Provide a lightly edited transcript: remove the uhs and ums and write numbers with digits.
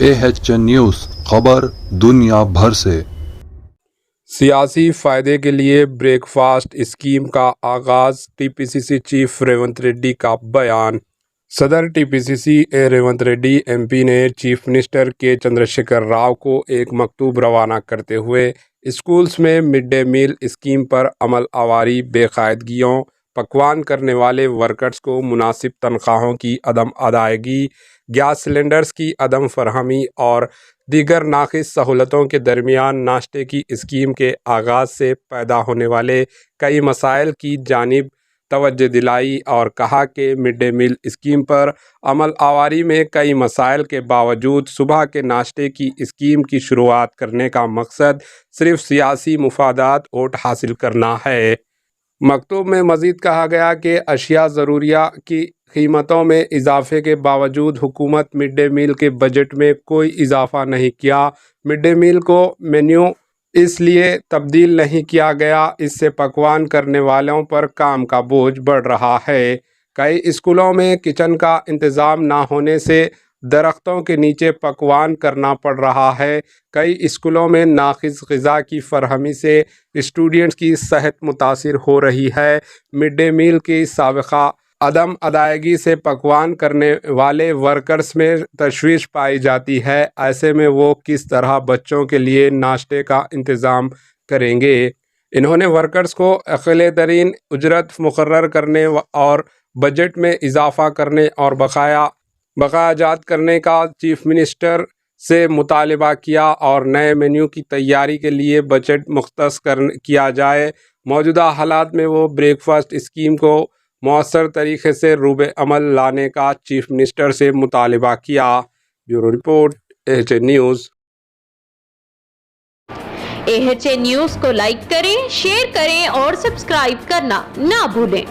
AHN news, خبر دنیا بھر سے۔ سیاسی فائدے کے لیے بریک فاسٹ اسکیم کا آغاز، TPCC چیف ریونت ریڈی کا بیان۔ صدر TPCC ریونت ریڈی MP نے چیف منسٹر کے چندرشیکھر راؤ کو ایک مکتوب روانہ کرتے ہوئے اسکولز میں مڈ ڈے میل اسکیم پر عمل آوری، بے قاعدگیوں، پکوان کرنے والے ورکرز کو مناسب تنخواہوں کی عدم ادائیگی، گیس سلنڈرز کی عدم فراہمی اور دیگر ناقص سہولتوں کے درمیان ناشتے کی اسکیم کے آغاز سے پیدا ہونے والے کئی مسائل کی جانب توجہ دلائی اور کہا کہ مڈ ڈے میل اسکیم پر عمل آوری میں کئی مسائل کے باوجود صبح کے ناشتے کی اسکیم کی شروعات کرنے کا مقصد صرف سیاسی مفادات ووٹ حاصل کرنا ہے۔ مکتوب میں مزید کہا گیا کہ اشیاء ضروریہ کی قیمتوں میں اضافے کے باوجود حکومت مڈ ڈے میل کے بجٹ میں کوئی اضافہ نہیں کیا۔ مڈ ڈے میل کو مینیو اس لیے تبدیل نہیں کیا گیا، اس سے پکوان کرنے والوں پر کام کا بوجھ بڑھ رہا ہے۔ کئی اسکولوں میں کچن کا انتظام نہ ہونے سے درختوں کے نیچے پکوان کرنا پڑ رہا ہے۔ کئی اسکولوں میں ناقص غذا کی فراہمی سے اسٹوڈنٹس کی صحت متاثر ہو رہی ہے۔ مڈ ڈے میل کی سابقہ عدم ادائیگی سے پکوان کرنے والے ورکرز میں تشویش پائی جاتی ہے، ایسے میں وہ کس طرح بچوں کے لیے ناشتے کا انتظام کریں گے؟ انہوں نے ورکرز کو اقلیت ترین اجرت مقرر کرنے اور بجٹ میں اضافہ کرنے اور بقایا جات کرنے کا چیف منسٹر سے مطالبہ کیا اور نئے مینیو کی تیاری کے لیے بجٹ مختص کیا جائے۔ موجودہ حالات میں وہ بریک فاسٹ اسکیم کو مؤثر طریقے سے روب عمل لانے کا چیف منسٹر سے مطالبہ کیا۔ Bureau report, AHN news. AHN news کو لائک کریں، شیئر کریں اور سبسکرائب کرنا نہ بھولیں۔